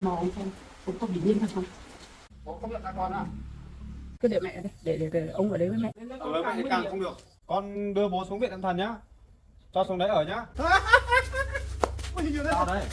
Mò ông xem, ông có bị điên hay không? Bố không nhận ra con à? Cứ để mẹ đây, để ông ở đấy với mẹ. Với mẹ thì càng không được. Con đưa bố xuống viện tâm thần nhá. Cho xuống đấy ở nhá. Sao đấy?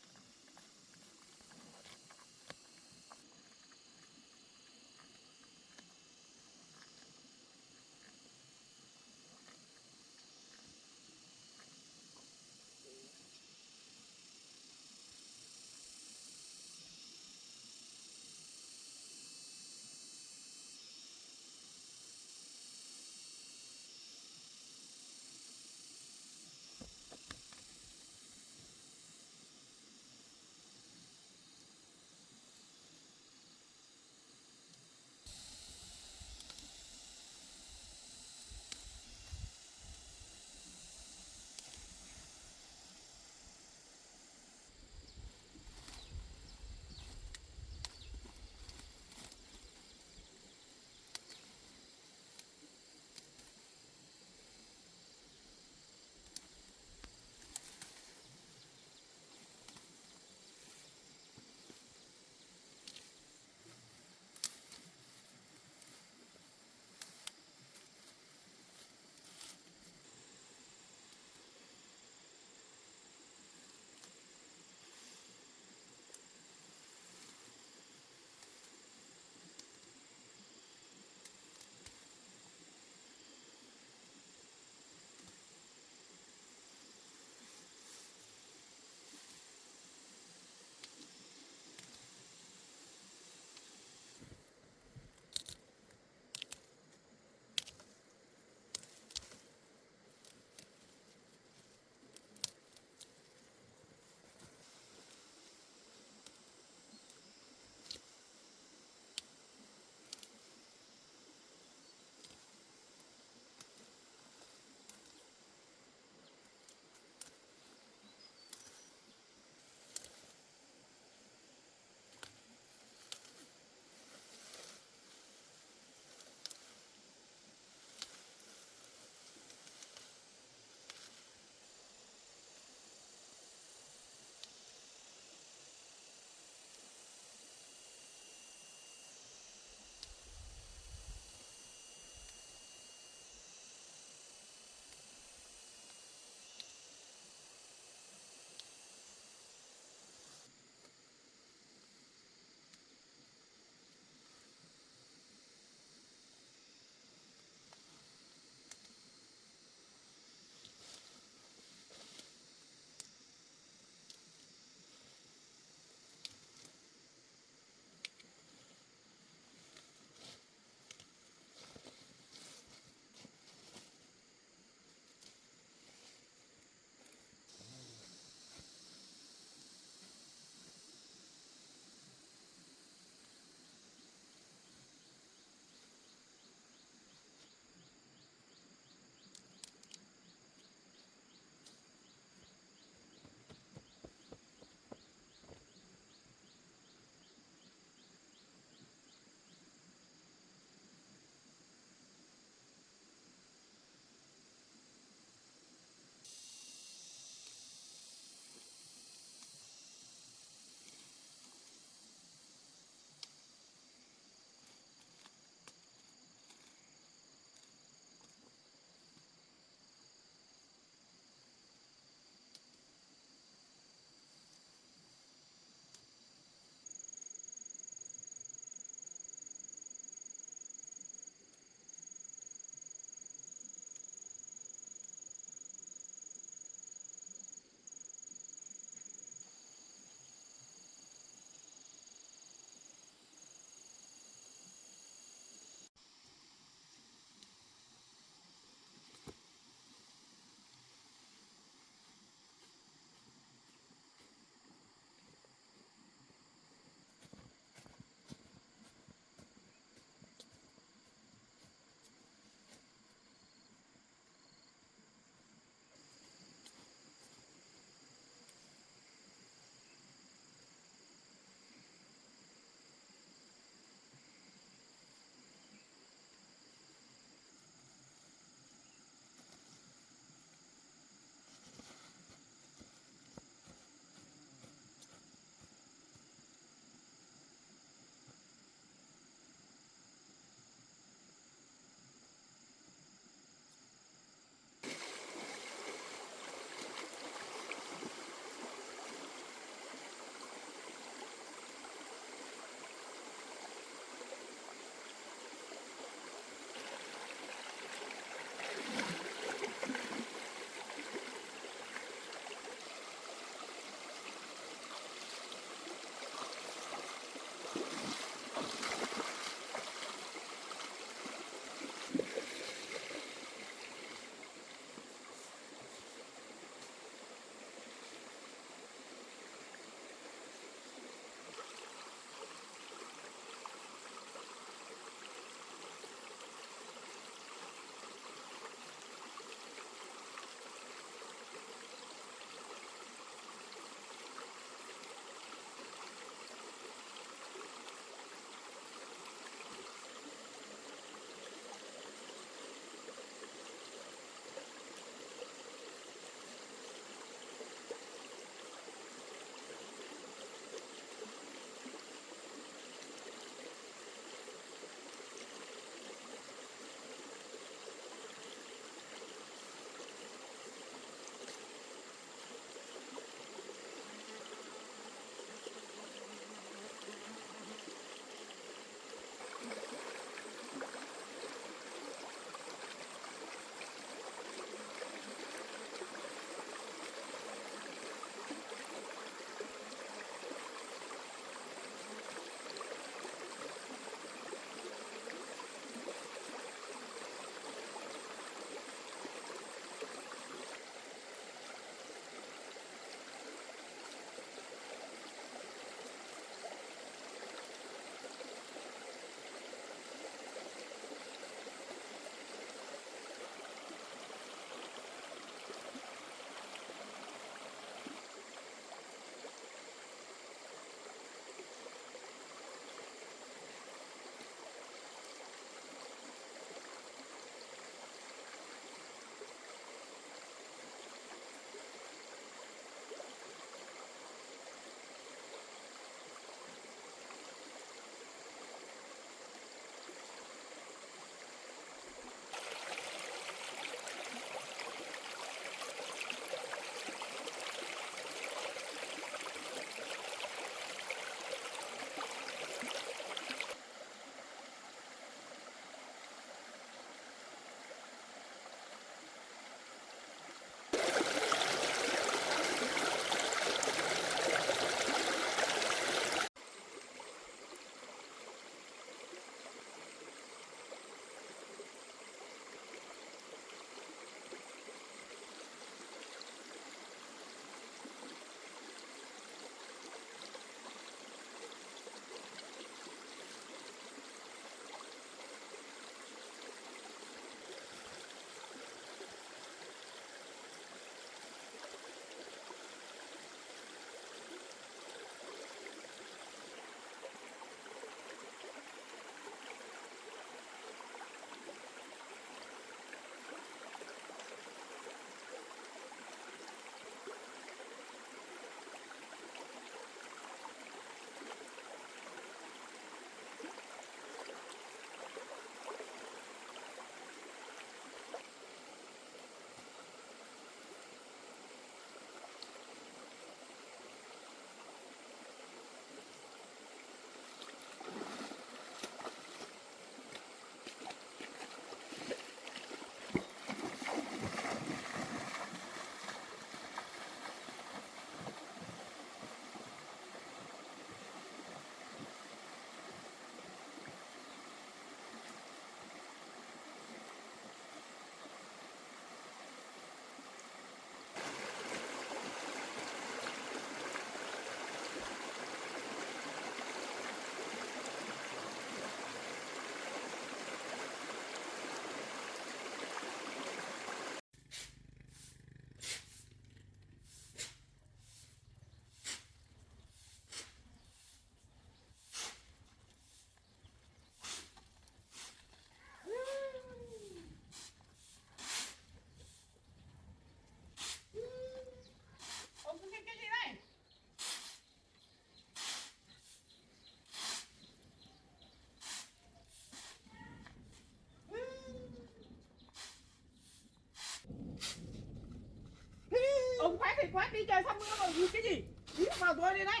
quét đi trời sắp mưa rồi cái gì đi vào tôi đi đấy.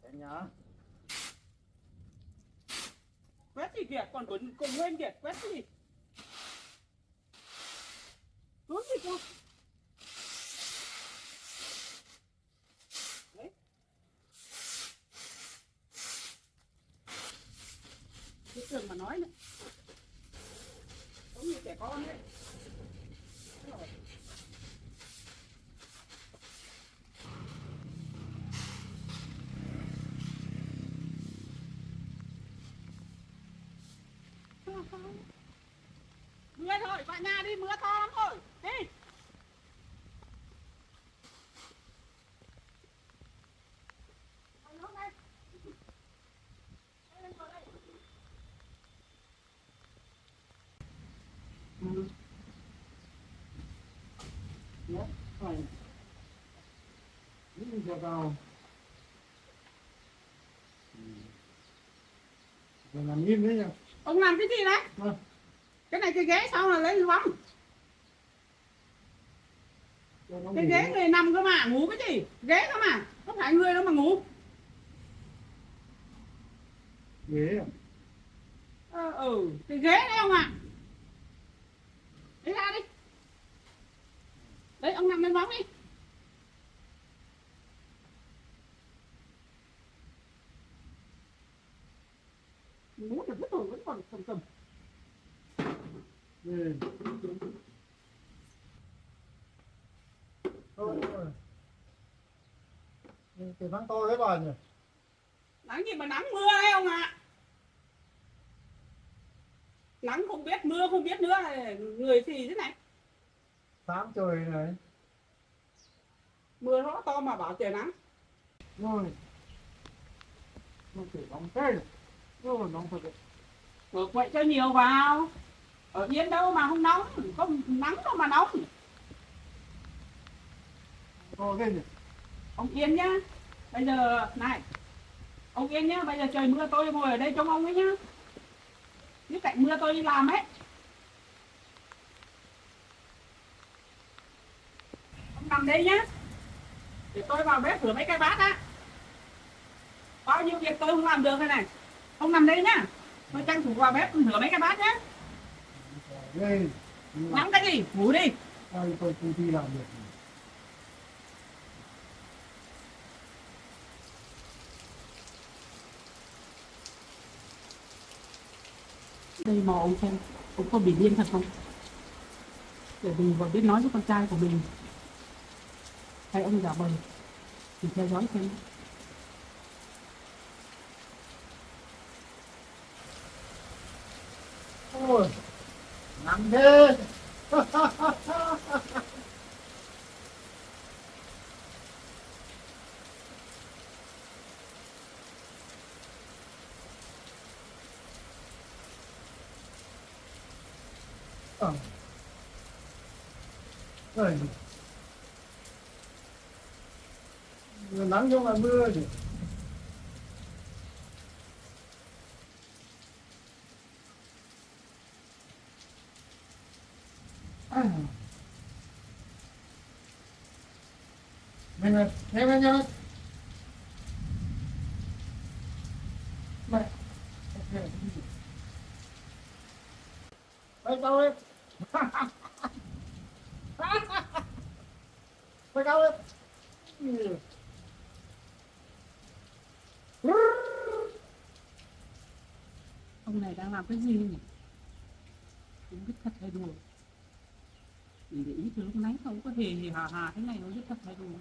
Tránh nhá. Quét gì kìa còn cùng nguyên kìa quét gì hướng gì cơ đấy cái trường mà nói nữa giống như trẻ con đấy. Mưa thôi vào nhà đi mưa to lắm rồi đi. Những giờ vào. Rồi làm im đấy nhỉ. Ông làm cái gì đấy? Vâng. Cái này cái ghế sao là lấy bóng? Cái ghế người nằm cơ mà, ngủ cái gì? Ghế cơ mà, không phải người đâu mà ngủ. Ghế à? Cái ghế đấy ông ạ. Đi ra đi. Đấy, ông nằm lên bóng đi. Ngủ được hết rồi, vẫn còn cầm cầm. Thôi rồi. Cái nắng to thế bà nhỉ? Nắng gì mà nắng mưa đấy ông ạ. Nắng không biết, mưa không biết nữa, người thì thế này. Sáng trời này. Mưa nó to mà bảo trời nắng. Rồi. Nó chỉ nóng thế. Rồi nóng thật đấy. Quậy cho nhiều vào. Ở yên đâu mà không nóng, không nắng đâu mà nóng. To thế nhỉ? Ông yên nhá. Bây giờ này. Ông yên nhá, bây giờ trời mưa tôi ngồi ở đây trông ông ấy nhá. Nếu cạnh mưa tôi đi làm ấy. Ông nằm đây nhá. Để tôi vào bếp rửa mấy cái bát á. Bao nhiêu việc tôi không làm được thế này. Ông nằm đây nhá. Tôi tranh thủ vào bếp rửa mấy cái bát nhá. Đây. Nắng cái gì, ngủ đi. Ai tôi không đi làm được. Đây mò ông xem, ông có bị điên thật không? Để mình còn biết nói với con trai của mình. Hay ông giả vờ thì theo dõi xem. Ôi. Nắng thế. Rồi. Nắng trong là mưa chứ. Mình nghe bên nhau. Mày. Mày cao lên. Mày cao lên. Ông này đang làm cái gì nhỉ? Không biết thật hay đùa. Mình để ý từ lúc nãy không có hề hà hà thế này, nó biết thật hay đùa.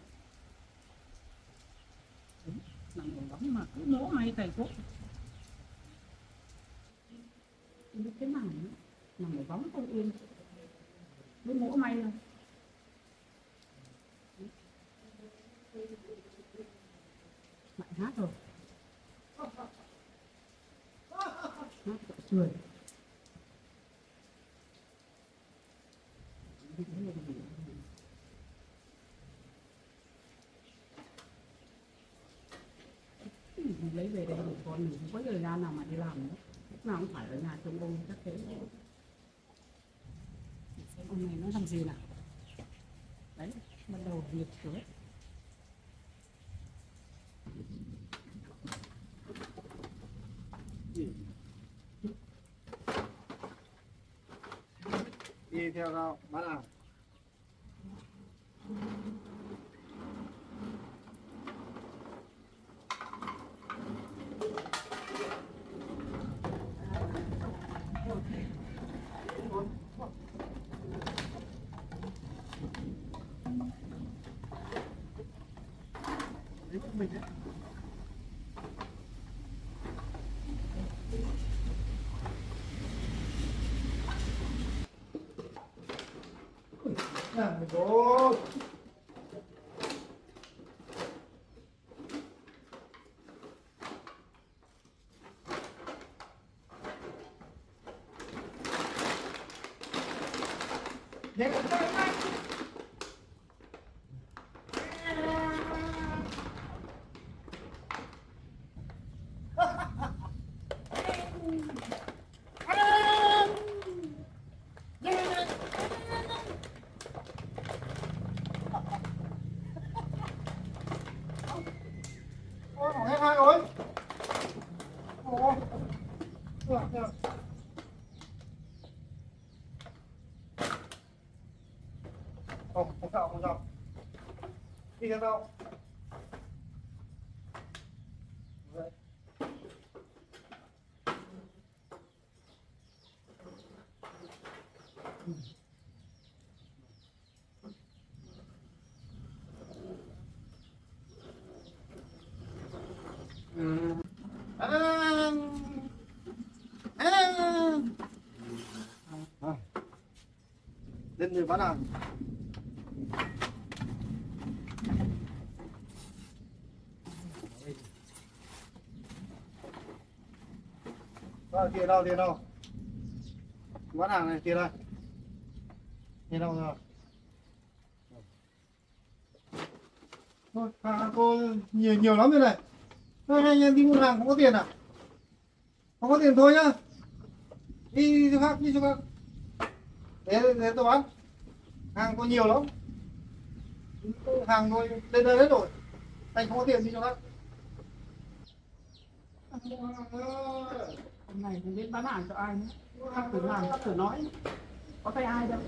Đấy, nằm ở bóng mà cứ mỗ may tay cốt. Không biết thế nào nữa. Nằm ở bóng không yên. Cứ mỗ may thôi. Lại hát rồi. Hát cậu cười. Mình lấy về đây để con mình không có thời gian nào mà đi làm nữa. Lúc nào cũng phải ở nhà trông ông chắc thế. Xem ông này nó làm gì nào. Đấy. bắt đầu việc rồi. Đi theo nào bán à? Đấy của mình đấy. À, bố. Nhảy lên, lên, lên. Ôi, hỏng hết hai rồi. Ôi, được, được. Không sao, không sao. Đi theo đâu? Đấy. À, lên người bán hàng. Rồi, tiền đâu, tiền đâu? Bán hàng này, tiền đây. Tiền đâu rồi? Thôi, hàng cô nhiều nhiều lắm rồi này. Thôi, hai anh em đi mua hàng không có tiền à? Không có tiền thôi nhá. Đi chỗ khác, đi chỗ khác. Để tôi bán. Hàng có nhiều lắm. Hàng tôi lên đây hết rồi. Anh không có tiền đi chỗ khác. Hôm nay không biết bán hàng cho ai nữa. Các thử làm, các thử nói. Có tay ai đâu.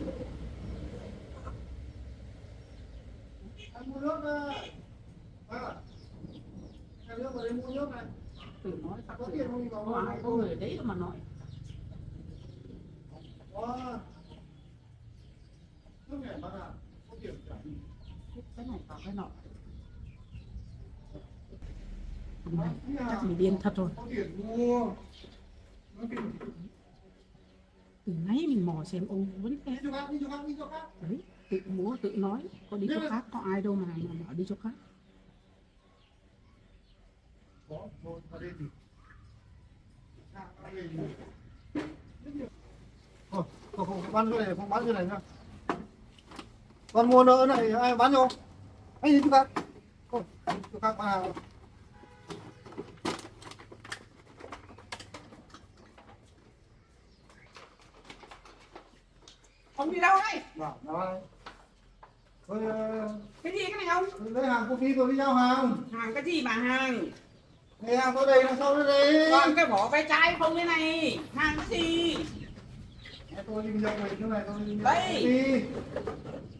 Anh mua nước này. À, anh nước vào đây mua nước này. Thử nói, các Có thử tiền không? có ai, có người ở đấy mà nói. Wow. Nước này bán à? Có tiền trả. Cái này vào cái nọ. Này, chắc mình điên thật rồi. Có tiền mua. Từ nãy mình mò xem ông vẫn thế. Đi chỗ khác, đi chỗ khác, đi chỗ khác. Đấy, tự múa tự nói. Có đi chỗ khác, có ai đâu mà bảo đi chỗ khác. Có, thôi, vào đây thì. Không bán cái này, không bán cái này nhá. Còn mua nữa này, ai bán cho? Anh đi chỗ khác. Không, chỗ khác bán hàng. Ông đi đâu đây? Bảo, đây. Tôi Cái gì cái này ông? lấy hàng công ty tôi đi giao hàng. Hàng cái gì mà hàng? Cái hàng tôi đây là sao đây đây? Còn cái vỏ ve chai không thế này? Hàng cái gì? Tôi đi giao này chỗ này tôi đi Đây.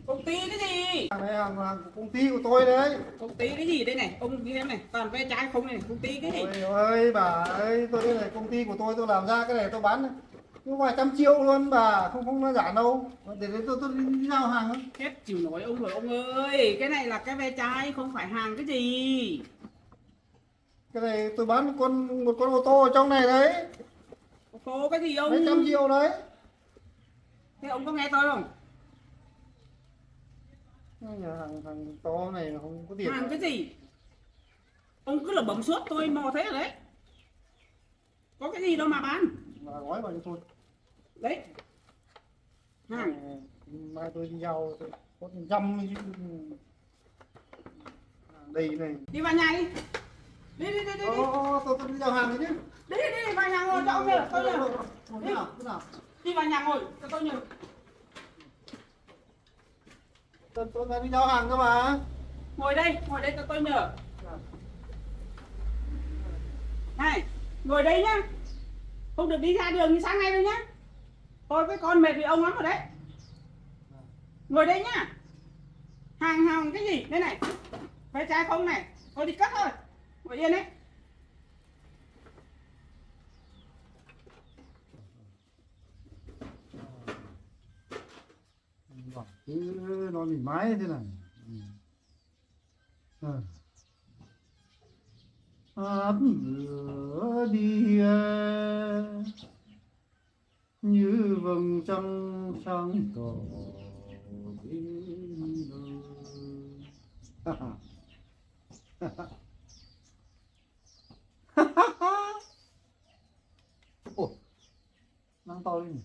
Công ty cái gì? hàng này hàng của công ty của tôi đấy. Công ty cái gì đây này? Ông đi xem này, toàn ve chai không này, công ty cái gì? Ôi ơi bà ơi, tôi đây là công ty của tôi làm ra cái này tôi bán nhưng vài trăm triệu luôn bà, không đơn giản đâu. Để tôi đi giao hàng ấy. Hết chịu nổi ông rồi ông ơi. Cái này là cái ve chai không phải hàng cái gì. Cái này tôi bán một con ô tô ở trong này đấy. Ô tô cái gì ông? Mấy trăm triệu đấy. Thế ông có nghe tôi không? Hàng to này là không có tiền. Hàng cái gì? Ông cứ là bấm suốt tôi mò thế rồi đấy. Có cái gì đâu mà bán. Mà gói vào cho tôi. Đấy. Hàng. Mai tôi đi giao tôi có tiền trăm chứ. Đây này. Đi vào nhà đi. Đi. Tôi đi giao hàng đấy chứ. Đi vào nhà ngồi cho ông nhờ, tôi nhờ. Thế nào? Đi vào nhà ngồi cho tôi nhờ. tôi đang đi giao hàng cơ mà. Ngồi đây cho tôi nhờ. Này, ngồi đây nhá. Không được đi ra đường như sáng nay đâu nhá. Tôi với con mệt vì ông lắm rồi đấy. Ngồi đây nhá. Hàng cái gì? Đây này. Phải trái không này. Tôi đi cất thôi. Ngồi yên đấy. Cứ nói mỉm mái thế này. Lửa đi như vầng trăng sáng tỏ bên bờ. Ồ, nắng to lên.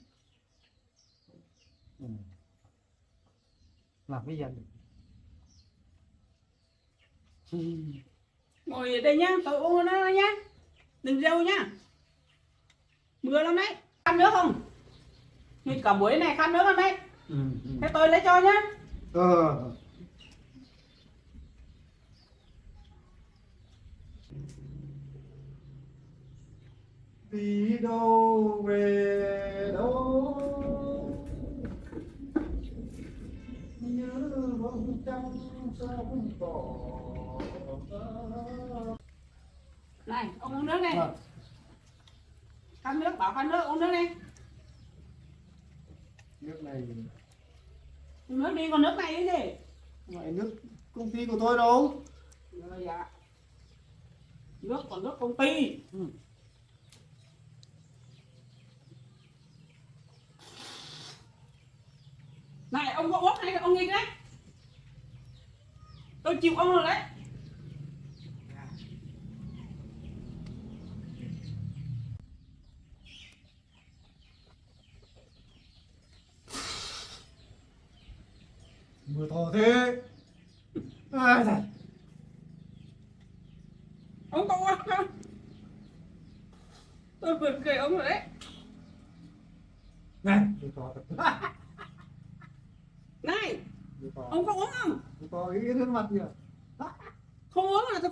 Làm cái gì ăn được? Ngồi ở đây nhá, tôi uống nó nhá. Đừng rêu nhá. Mưa lắm đấy. Khăn nước không? Như cả buổi này khăn nước lắm đấy. Thế tôi lấy cho nhá. Đi đâu về đâu như bóng trăng sáng tỏ. Này, ông uống nước này. Vâng. Khăn nước, bảo khăn nước, uống nước đi. Nước này Uống nước đi, còn nước này cái gì? ngoại nước công ty của tôi đâu. Dạ. Nước còn nước công ty. Này, ông có uống hay ông nghịch đấy? Tôi chịu ông rồi đấy. Mưa to thế. Ai giời. Ông có uống không? Tôi vượt cười ông rồi đấy. Này, mưa to thật. Này, Mưa to. ông có uống không? Mưa to ý trên mặt kìa. Không uống là tôi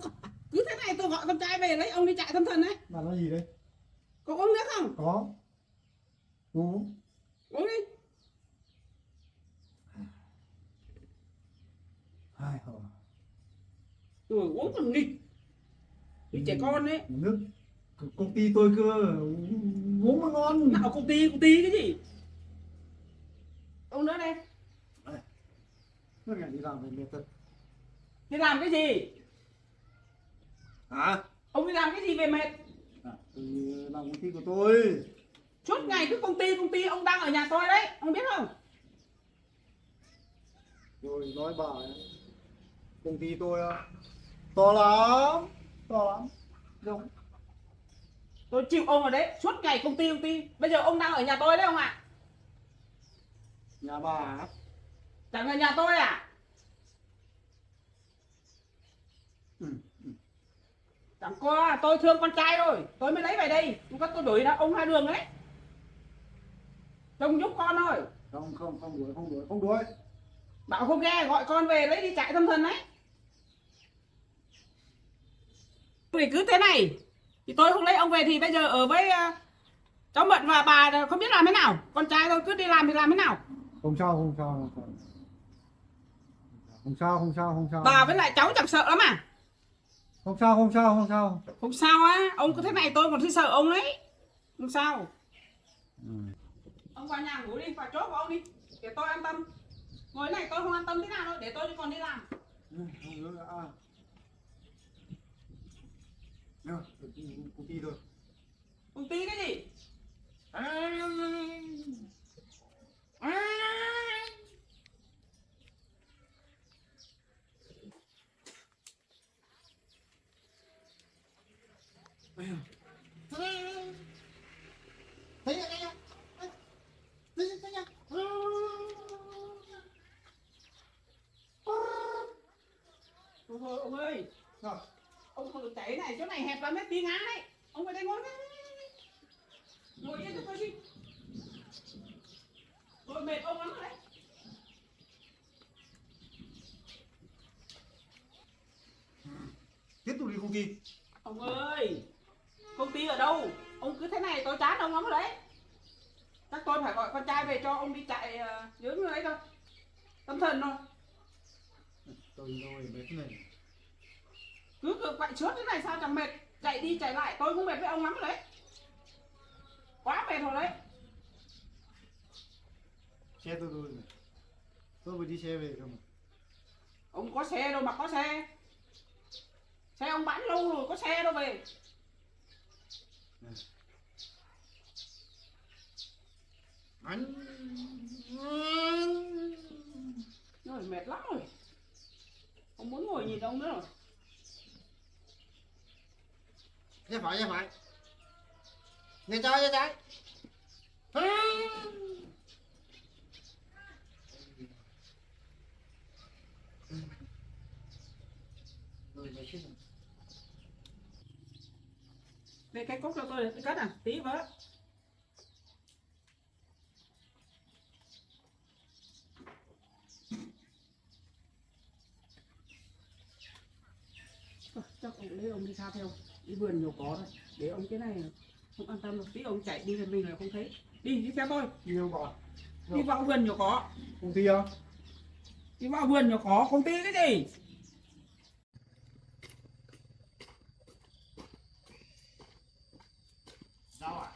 cứ thế này tôi gọi con trai về lấy ông đi chạy tâm thần đấy. Bạn nói gì đấy? Có uống nước không? Có. Uống. Uống đi. Hai hờ. Rồi uống còn nghịch. Như trẻ con đấy. Nước công ty tôi cơ, uống mà ngon. Nào công ty cái gì? Ông nữa đây. Nước này đi làm về mệt thật. Đi làm cái gì? Hả? Ông đi làm cái gì về mệt? Tôi làm công ty của tôi. Suốt ngày cứ công ty ông đang ở nhà tôi đấy, ông biết không? Rồi nói bà ấy, công ty tôi to lắm, to lắm. Đúng. Tôi chịu ông ở đấy, suốt ngày công ty. Bây giờ ông đang ở nhà tôi đấy ông ạ. Nhà bà á? Chẳng ở nhà tôi à? Chẳng qua tôi thương con trai rồi, tôi mới lấy về đây. Tôi đuổi là ông hai đường đấy. Trông giúp con thôi. Không đuổi. Bảo không nghe, gọi con về lấy đi chạy tâm thần đấy. Thì cứ thế này thì tôi không lấy ông về thì bây giờ ở với cháu Mận và bà không biết làm thế nào. Con trai tôi cứ đi làm thì làm thế nào. Không sao. Không sao. Bà với lại cháu chẳng sợ lắm à? Không sao. Không sao á, ông cứ thế này tôi còn thấy sợ ông đấy. Không sao. Ông vào nhà ngủ đi, vào chốt của ông đi để tôi an tâm. Ngồi này tôi không an tâm thế nào đâu, để tôi còn đi làm. Công ty thôi. Công ty cái gì? Thôi ông ơi, ông không được chảy này, chỗ này hẹp lắm đấy, tí ngã đấy. Ông vào đây ngồi đấy. Ngồi yên cho tôi đi. Tôi mệt ông lắm rồi đấy. công ty. Ông ơi, công ty ở đâu? Ông cứ thế này tôi chán ông lắm rồi đấy. Chắc tôi phải gọi con trai về cho ông đi chạy dưới như ấy thôi. Tâm thần thôi. Tôi rồi mệt thế này. Cứ quậy suốt thế này sao chẳng mệt. Chạy đi chạy lại tôi cũng mệt với ông lắm rồi đấy. Quá mệt rồi đấy. Xe tôi rồi này. Tôi vừa đi xe về không. Ông có xe đâu mà có xe. Xe ông bán lâu rồi, có xe đâu về. Anh Rồi mệt lắm rồi. Ông muốn ngồi nhìn ông nữa rồi. ra phải nghe trái rồi mệt chết rồi. Đây cái cốc cho tôi cất à, tí với. Chắc ông lấy ông đi xa theo, đi vườn nhiều cỏ thôi. Để ông cái này không an tâm được, tí ông chạy đi gần mình là không thấy. Đi theo tôi. Đi đâu còn Đi vào vườn nhiều cỏ. công ty không? Đi vào vườn nhiều cỏ, công ty cái gì? Rau à?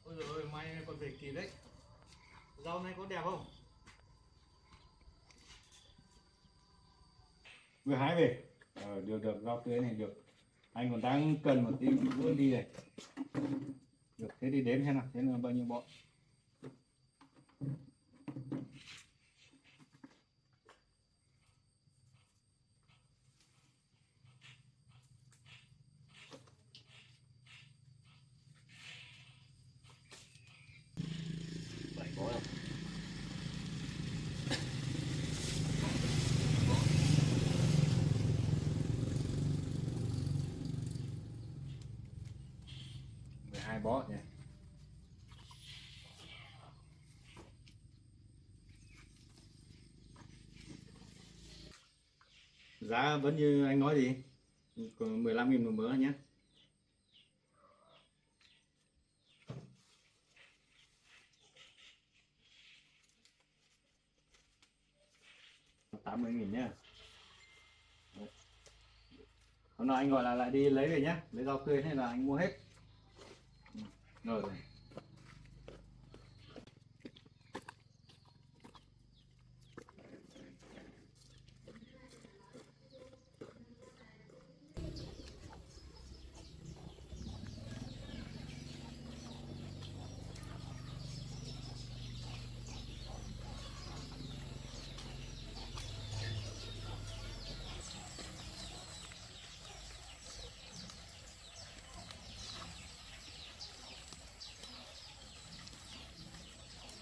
Ôi giời ơi, may còn phải kịp đấy. Rau này có đẹp không? vừa hái về được rau tươi này được, anh còn đang cần một tí luôn đi này, được thế thì đếm xem nào, thế là bao nhiêu bọ. Bảy bó đâu. Hai bó nhỉ. Giá vẫn như anh nói gì, còn 15.000 một mớ nhé. $80.000 nhá. Hôm nào anh gọi là lại đi lấy về nhá, lấy rau tươi hay là anh mua hết. Rồi.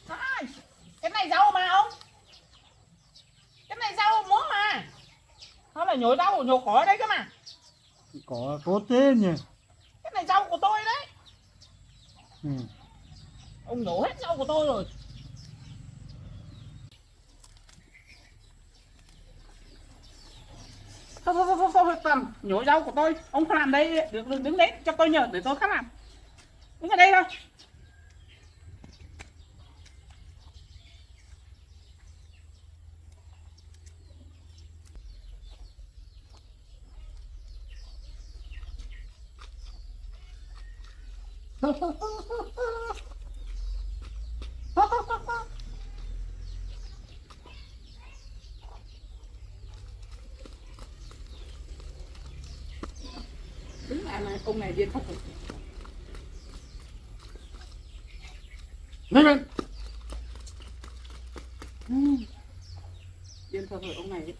Ai, cái này rau mà ông. Cái này rau muống mà. Nó là nhổ rau, nhổ cỏ đấy cơ mà. Có tốt thế nhỉ. Cái này rau của tôi đấy. Ừ. Ông nhổ hết rau của tôi rồi. Thôi, tầm nhổ rau của tôi. Ông không làm đây, đứng đấy cho tôi nhờ để tôi khác làm. Đứng ở đây thôi. Đứng lại này, ông này điên thật rồi. Lên. Điên thật rồi ông này ấy.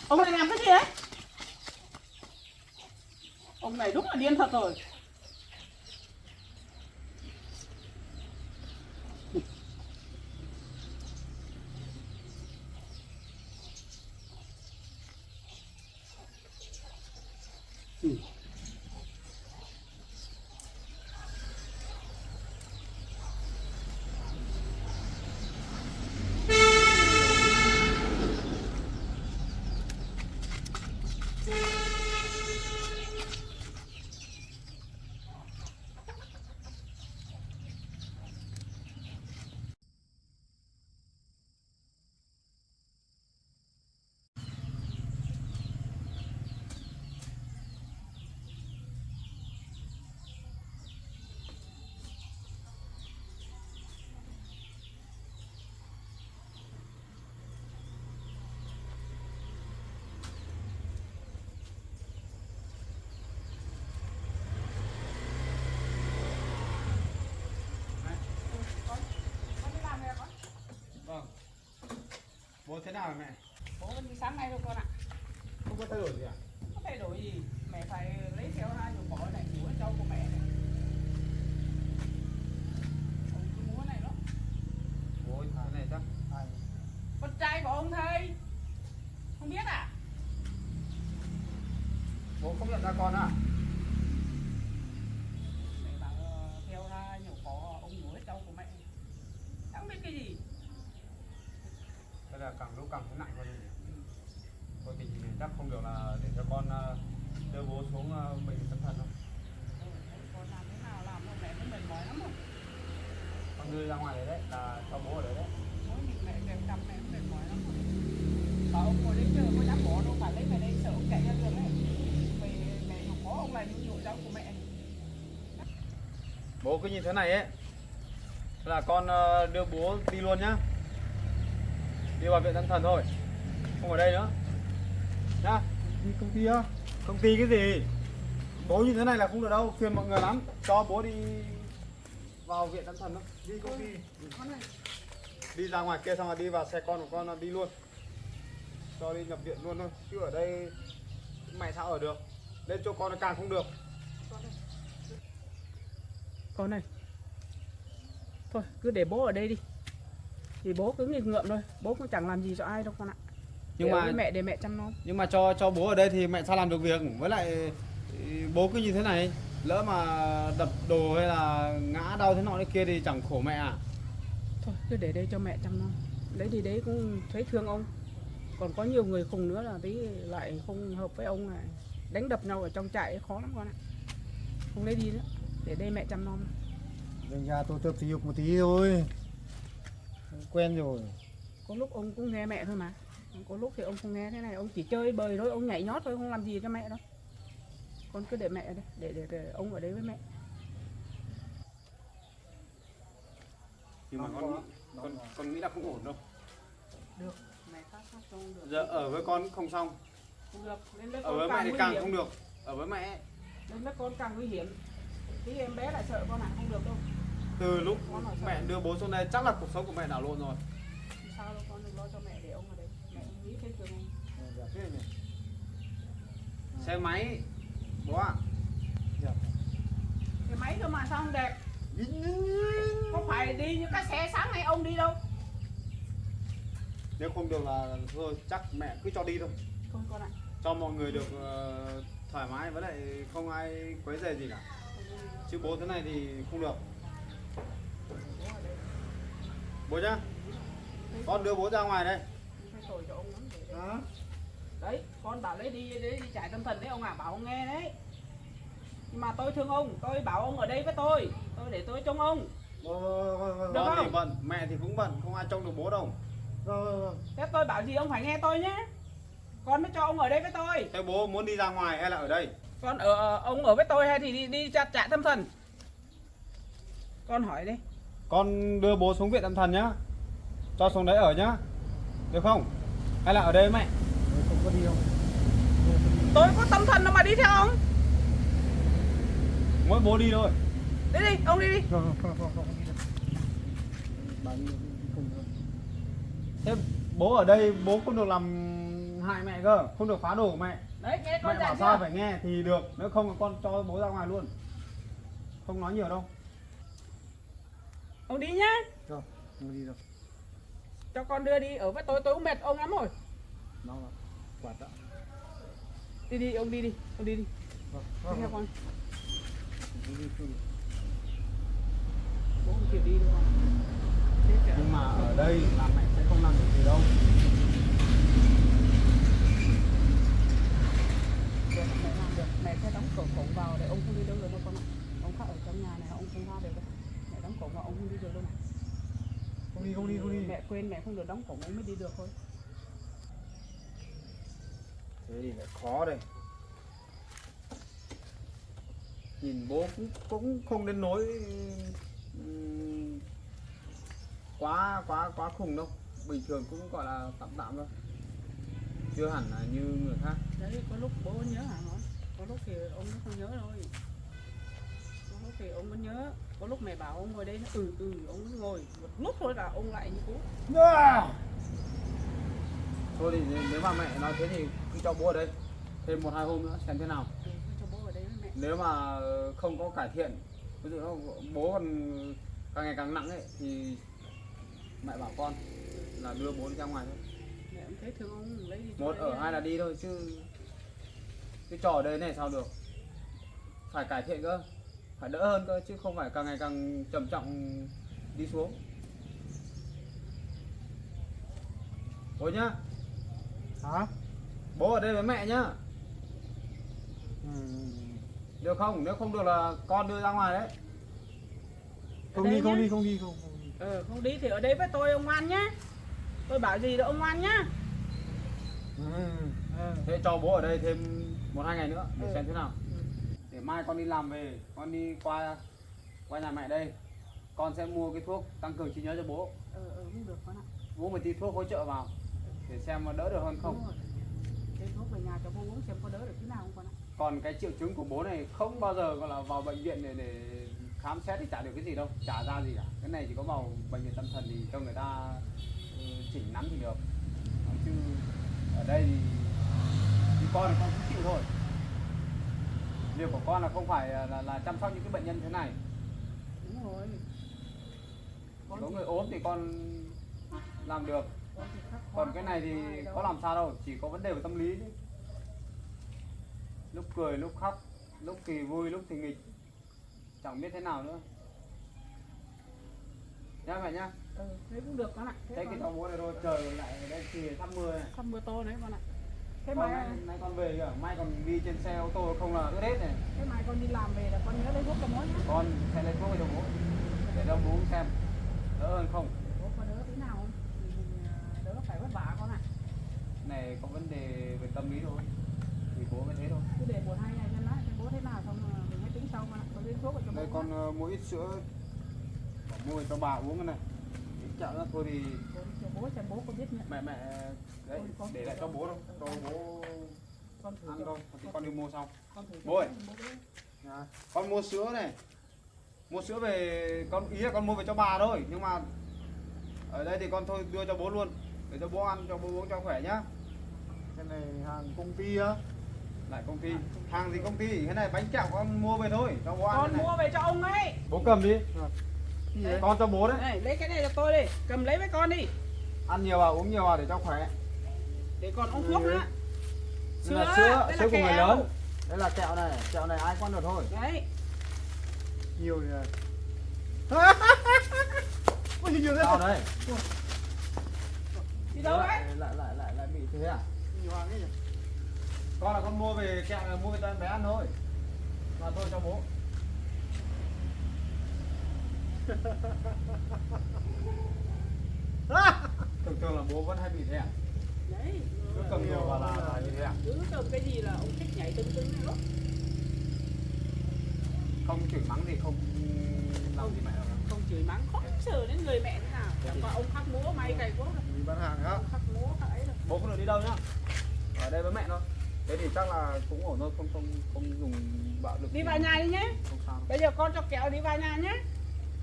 Ông này làm cái gì đấy? Ông này đúng là điên thật rồi. Vâng. Bố thế nào mẹ? Bố vẫn như sáng nay thôi con ạ. Không có thay đổi gì à? Có thay đổi gì? Mẹ phải lấy theo hai nhổ cỏ này, nhổ trâu của mẹ này. Ông cứ múa này đó. Bố thế này chắc ai? Con trai của ông thầy. Không biết à? Bố không nhận ra con à? Mẹ bảo theo hai nhổ cỏ ông nhổ hết trâu của mẹ. Chẳng biết cái gì. Đây là càng lúc càng thấy nặng hơn. Thôi tình hình này chắc không được là để cho con đưa bố xuống bệnh viện tâm thần đâu. Con làm thế nào làm cho mẹ nó mệt mỏi lắm rồi. Con đưa ra ngoài đấy đấy, là cho bố ở đấy đấy. Mỗi nhìn mẹ kèm cặp mẹ mệt mỏi lắm rồi. Bảo ông ngồi đấy chờ có dám bỏ đâu, phải lấy về đây sợ ông chạy ra đường ấy. Vì mẹ nhổ cỏ ông lại nhổ trâu của mẹ. Bố cứ nhìn thế này ấy là con đưa bố đi luôn nhá. Đi vào viện tâm thần thôi, không ở đây nữa nhá. Đi công ty á? Công ty cái gì? Bố như thế này là không được đâu, phiền mọi người lắm. Cho bố đi vào viện tâm thần đó. Đi công ty. Đi ra ngoài kia xong rồi đi vào xe con của con đi luôn. Cho đi nhập viện luôn thôi. Chứ ở đây mày sao ở được? Lên chỗ con nó càng không được. Con này. Thôi cứ để bố ở đây đi. Thì bố cứ nghịch ngợm thôi, bố cũng chẳng làm gì cho ai đâu con ạ. Nhưng Để mà với mẹ để mẹ chăm nom. Nhưng mà cho bố ở đây thì mẹ sao làm được việc? Với lại bố cứ như thế này, lỡ mà đập đồ hay là ngã đau thế nọ thế kia thì chẳng khổ mẹ à? Thôi cứ để đây cho mẹ chăm nom. Đấy thì đấy cũng thấy thương ông. Còn có nhiều người khùng nữa là tí lại không hợp với ông này. Đánh đập nhau ở trong trại khó lắm con ạ. Không lấy đi nữa. Để đây mẹ chăm nom. Về nhà tôi tập thể dục một tí thôi. Quen rồi. Có lúc ông cũng nghe mẹ thôi mà. Có lúc thì ông không nghe thế này, ông chỉ chơi bời thôi, ông nhảy nhót thôi, không làm gì cho mẹ đâu. Con cứ để mẹ ở đây, để ông ở đấy với mẹ. Nhưng mà con nghĩ là không ổn đâu. Được, mẹ khác không được. Giờ ở với con không xong, Không được, lên với ở con với mẹ càng thì nguy càng hiểm. không được. Ở với mẹ Lên với con càng nguy hiểm. Tí em bé lại sợ con ạ, không được đâu. từ lúc mẹ đưa bố xuống đây chắc là cuộc sống của mẹ đảo lộn rồi. Không sao đâu, con đừng lo cho mẹ, để ông ở đây. Mẹ nghĩ thấy thương ông. Xe máy bố ạ. Cái máy cơ mà sao không đẹp? Không phải đi như cái xe sáng nay ông đi đâu. Nếu không được là thôi chắc mẹ cứ cho đi thôi. Thôi con ạ. Cho mọi người được thoải mái, với lại không ai quấy rầy gì cả. Chứ bố thế này thì không được. Bố nhá, con đưa bố ra ngoài đây. Phải tội cho ông lắm. Hả? Đấy, con bảo lấy đi trại tâm thần đấy, ông à, bảo ông nghe đấy. Nhưng mà tôi thương ông, tôi bảo ông ở đây với tôi để tôi trông ông. Được Con thì không? bận, mẹ thì cũng bận, không ai trông được bố đâu. Thế tôi bảo gì ông phải nghe tôi nhé. Con mới cho ông ở đây với tôi. Thế bố muốn đi ra ngoài hay là ở đây? Con ông ở với tôi hay thì đi trại tâm thần? Con hỏi đi. Con đưa bố xuống viện tâm thần nhá. Cho xuống đấy ở nhá. Được không? Hay là ở đây với mẹ? Không có đi không? Tôi có tâm thần đâu mà đi theo ông. Mỗi bố đi thôi. Đi đi, ông đi đi. Không đi đâu. Bà đi cùng thôi. Thế bố ở đây bố không được làm hại mẹ cơ, không được phá đồ của mẹ. Đấy, nghe con Mẹ dạy bảo chưa? sao phải nghe thì được, nếu không thì con cho bố ra ngoài luôn. Không nói nhiều đâu. Ông đi nhá. Không đi đâu. Cho con đưa đi, ở với tôi cũng mệt ông lắm rồi. Nó là quạt đó. Đi đi, ông đi đi, ông đi đi. Đi theo con. Bố không chịu đi được không? Nhưng mà ở đây là mẹ sẽ không làm được gì đâu. Mẹ làm được, mẹ sẽ đóng cửa cổng vào để ông không đi đâu được đâu con ạ. Ông khác ở trong nhà này ông không ra được đâu. Mẹ đóng cổng vào ông không đi được đâu này. Không đi. Mẹ quên mẹ không được đóng cổng ông mới đi được thôi. Thế thì lại khó đây. Nhìn bố cũng không đến nỗi quá khủng đâu, bình thường cũng gọi là tạm thôi, chưa hẳn là như người khác. Đấy, có lúc bố nhớ hả nó, có lúc thì ông nó không nhớ thôi, có lúc thì ông vẫn nhớ, có lúc mẹ bảo ông ngồi đây nó ông cứ ngồi một lúc thôi là ông lại như cũ. Thôi thì nếu mà mẹ nói thế thì cứ cho bố ở đây thêm 1-2 hôm nữa xem thế nào. Cho bố ở đây với mẹ. Nếu mà không có cải thiện, ví dụ bố còn càng ngày càng nặng ấy thì mẹ bảo con là đưa bố đi ra ngoài thôi. Mẹ cũng thấy thương ông lấy đi. Một ở hai là đi thôi, chứ cái trò đấy này sao được, phải cải thiện cơ, phải đỡ hơn cơ, chứ không phải càng ngày càng trầm trọng đi xuống. Bố nhá. Hả? Bố ở đây với mẹ nhá. Được không? Nếu không được là con đưa ra ngoài đấy. Không đi. Không đi thì ở đây với tôi ông ngoan nhá. Tôi bảo gì đó ông ngoan nhá. Thế cho bố ở đây thêm 1-2 ngày nữa để xem thế nào. Để mai con đi làm về, con đi qua nhà mẹ đây, con sẽ mua cái thuốc tăng cường trí nhớ cho bố. Không được con ạ. Bố một tí thuốc hỗ trợ vào để xem mà đỡ được hơn không. Cái thuốc về nhà cho bố uống xem có đỡ được thế nào không con ạ. Còn cái triệu chứng của bố này không bao giờ gọi là vào bệnh viện để khám xét thì chả được cái gì đâu, chả ra gì cả. Cái này chỉ có vào bệnh viện tâm thần thì cho người ta chỉnh nắn thì được. Chứ ở đây thì con cũng chịu thôi. Việc của con là không phải là chăm sóc những cái bệnh nhân thế này. Đúng rồi. Có người ốm thì con làm được. Còn cái này thì có làm sao đâu, chỉ có vấn đề về tâm lý thôi. Lúc cười, lúc khóc, lúc thì vui, lúc thì nghịch, chẳng biết thế nào nữa. Nhá mẹ nhá. Thế cũng được con ạ. Thế cái cháu bố này rồi, trời lại đây thì sắp mưa này. Sắp mưa to đấy con ạ. Thế Con mai nay con về kìa, mai còn đi trên xe ô tô không là ướt hết này. Thế mai con đi làm về là con nhớ lấy thuốc cho bố nhé. Con sẽ lấy thuốc cho bố để cho bố xem đỡ hơn không. Bố có đỡ thế nào không? Mình đỡ phải vất vả con ạ. Này có vấn đề về tâm lý thôi, thì bố mới thế thôi. Cứ để 1-2 ngày cho nó xem bố thế nào xong mình mới tính sau con ạ. Con lấy thuốc cho bố. Đây con mua ít sữa mua cho bà uống cái này. Ít chợ nữa thôi thì Cho bố xem bố có biết nhỉ? mẹ đấy để lại cho bố đâu, cho bố Con thử ăn đâu, thì con đi mua sau. Con thử Bố ơi. Con mua sữa này, mua sữa về, con ý là con mua về cho bà thôi, nhưng mà ở đây thì con thôi đưa cho bố luôn để cho bố ăn, cho bố uống cho khỏe nhá. Cái này hàng công ty á. Lại công ty, hàng gì công ty, cái này bánh kẹo con mua về thôi cho bố ăn. Con mua về cho ông ấy. Bố cầm đi. Đấy. Con cho bố đấy. Này, lấy cái này cho tôi đi, cầm lấy với con đi. Ăn nhiều vào, uống nhiều vào để cho khỏe. Để còn ông thuốc nữa. Đây là sữa đây của người kẹo. lớn. Đây là kẹo này ai con được thôi. Đấy. Nhiều rồi. Ôi nhiều thế. Sao đấy? Đi đâu đấy? Lại bị thế à? Nhiều hàng ấy nhỉ. Con là con mua về kẹo là mua về cho em bé ăn thôi. Mà thôi cho bố. Thường là bố vẫn hay bị thế à? Đấy. Cứ cầm nhiều vào là như thế à? Cứ cầm cái gì là ông thích nhảy tưng tưng nữa. Không chửi mắng thì không làm gì mẹ đâu. Không chửi mắng, khó xử đến người mẹ thế nào. Chẳng qua ông khắc múa may cày quá. Đi bán hàng á. Khắc múa khắc ấy rồi. Bố không được đi đâu nhá. Ở đây với mẹ thôi. Thế thì chắc là cũng ổn thôi, không dùng bạo lực. Đi vào nhà đi nhé. Không sao. Bây giờ con cho kẹo đi vào nhà nhé.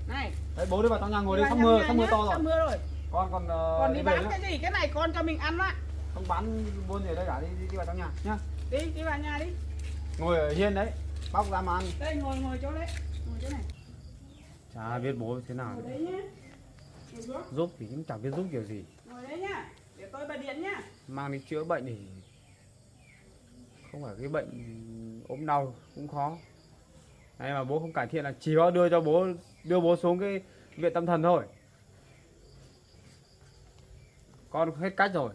Này. Đấy bố đi vào trong nhà ngồi đi, vào sắp nhà mưa nhé, to rồi. sắp mưa rồi. Con còn Còn đi về bán nữa. cái gì? Cái này con cho mình ăn á. Không bán buôn gì ở đây cả, đi vào trong nhà nhá. Đi vào nhà đi. Ngồi ở hiên đấy, bóc ra mà ăn. Đây ngồi chỗ đấy. Ngồi chỗ này. Chả biết bố thế nào. Ngồi đấy nhé. Giúp thì cũng chẳng biết giúp kiểu gì. Ngồi đấy nhá. Để tôi bật điện nhá. Mang đi chữa bệnh thì không phải cái bệnh ốm đau cũng khó. Đấy mà bố không cải thiện là chỉ có đưa bố xuống cái viện tâm thần thôi. Con hết cách rồi.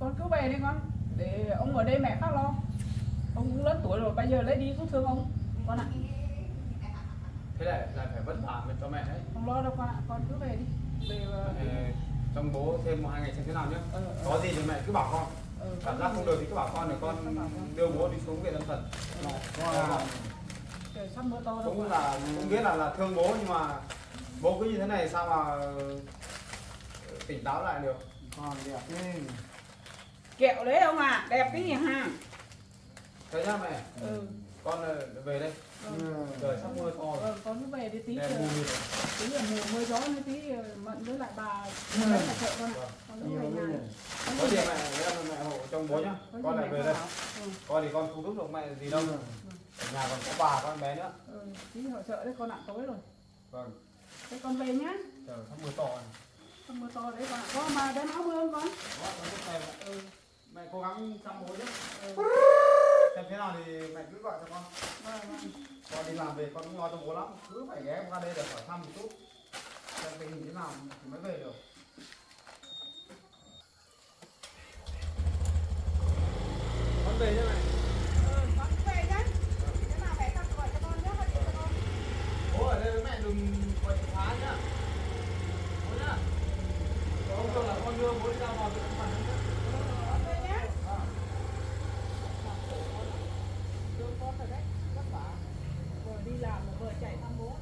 Con cứ về đi con, để ông ở đây mẹ khác lo. Ông cũng lớn tuổi rồi, bây giờ lấy đi cũng thương ông con ạ. Thế lại phải vất vả cho mẹ đấy. Không lo đâu con ạ, con cứ về đi. Về Trong bố thêm 1-2 ngày xem thế nào nhé. Có gì thì mẹ cứ bảo con. Cảm giác không được thì cứ bảo con để con đưa bố đi xuống viện tâm thần. trời sắp mưa to đâu Cũng con. là cũng biết là thương bố nhưng mà bố cứ như thế này sao mà tỉnh táo lại được. Con đẹp thế. Kẹo đấy ông à, đẹp cái gì hàng. Thế nhá mẹ. Ừ. Con về đây. Trời sắp mưa to rồi. Con cứ về đi tí. Đèn mù mịt rồi. Tí là mưa gió nữa tí Mận với lại bà lấy cả chợ con. Con cứ Nhiều về thế nhà. này. Có gì mẹ hộ trong bố nhá. Có gì Con lại mẹ về cứ đây. bảo. Ừ. Con thì con không giúp được mẹ gì đâu. Ở nhà còn có bà con bé nữa. Ừ. Tí họ chợ đấy con ạ, tối rồi. Vâng. Thế con về nhá. Trời sắp mưa to này. Không mưa to đấy con ạ. Có mà đem áo mưa không con? Đó, con lúc này mẹ cố gắng chăm bố nhé. Ừ. Xem thế nào thì mẹ cứ gọi cho con. Vâng, vâng. Con đi làm về con cũng lo cho bố lắm. Cứ phải ghé qua đây để hỏi thăm một chút. Xem tình hình thế nào thì mới về được. Con về nhé mẹ. Con cứ về nhá. Thế nào mẹ con gọi cho con nhé, con điện cho con. Bố ở đây với mẹ đừng gọi điện thoại nhá. Bố nhá. Không thôi là con đưa bố đi ra ngoài với con nhé. Con về nhá. Đưa con rồi đấy, vất vả. Vừa đi làm mà vừa chạy thăm bố.